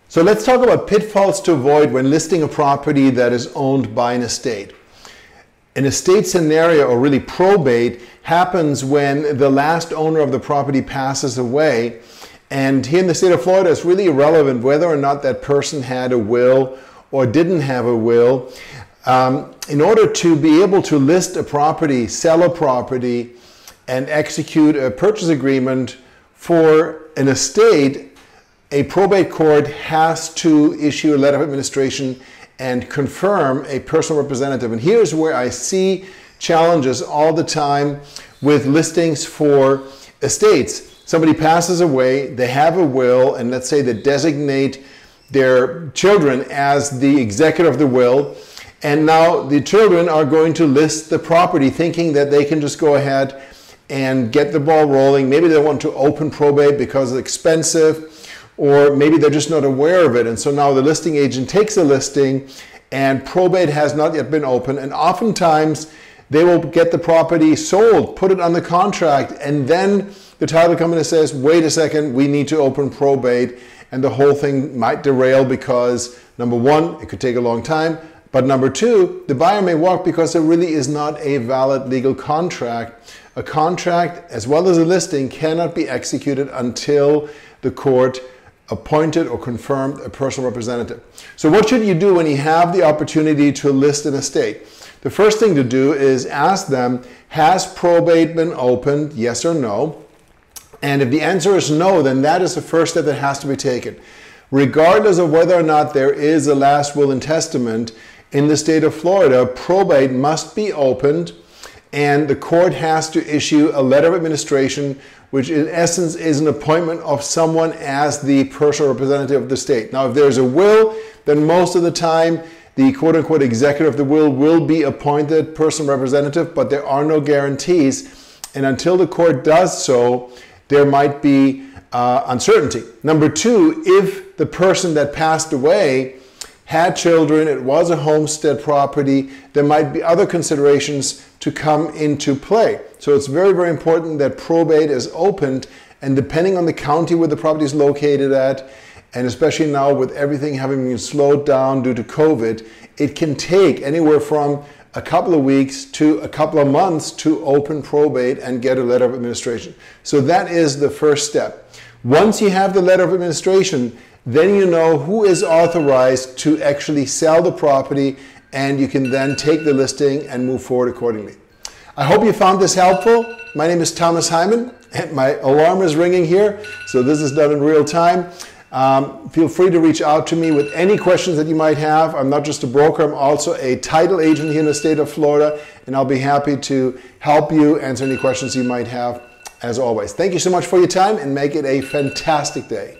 So let's talk about pitfalls to avoid when listing a property that is owned by an estate. An estate scenario, or really probate, happens when the last owner of the property passes away. And here in the state of Florida, it's really irrelevant whether or not that person had a will or didn't have a will. In order to be able to list a property, sell a property, and execute a purchase agreement for an estate, a probate court has to issue a letter of administration and confirm a personal representative. And here's where I see challenges all the time with listings for estates. Somebody passes away, they have a will, and let's say they designate their children as the executor of the will, and now the children are going to list the property thinking that they can just go ahead and get the ball rolling. Maybe they want to open probate because it's expensive, or maybe they're just not aware of it. And so now the listing agent takes a listing and probate has not yet been open. And oftentimes they will get the property sold, put it on the contract, and then the title company says, wait a second, we need to open probate. And the whole thing might derail because, number one, it could take a long time. But number two, the buyer may walk because there really is not a valid legal contract. A contract, as well as a listing, cannot be executed until the court appointed or confirmed a personal representative. So what should you do when you have the opportunity to list an estate? The first thing to do is ask them, has probate been opened, yes or no? And if the answer is no, then that is the first step that has to be taken. Regardless of whether or not there is a last will and testament, in the state of Florida, probate must be opened, and the court has to issue a letter of administration, which in essence is an appointment of someone as the personal representative of the state. Now, if there's a will, then most of the time, the quote-unquote executor of the will be appointed personal representative, but there are no guarantees. And until the court does so, there might be uncertainty. Number two, if the person that passed away had children, it was a homestead property, there might be other considerations to come into play. So it's very, very important that probate is opened, and depending on the county where the property is located at, and especially now with everything having been slowed down due to COVID, it can take anywhere from a couple of weeks to a couple of months to open probate and get a letter of administration. So that is the first step. Once you have the letter of administration, then you know who is authorized to actually sell the property, and you can then take the listing and move forward accordingly. I hope you found this helpful. My name is Thomas Hyman, and my alarm is ringing here, so this is done in real time. Feel free to reach out to me with any questions that you might have. I'm not just a broker, I'm also a title agent here in the state of Florida, and I'll be happy to help you answer any questions you might have, as always. Thank you so much for your time, and make it a fantastic day.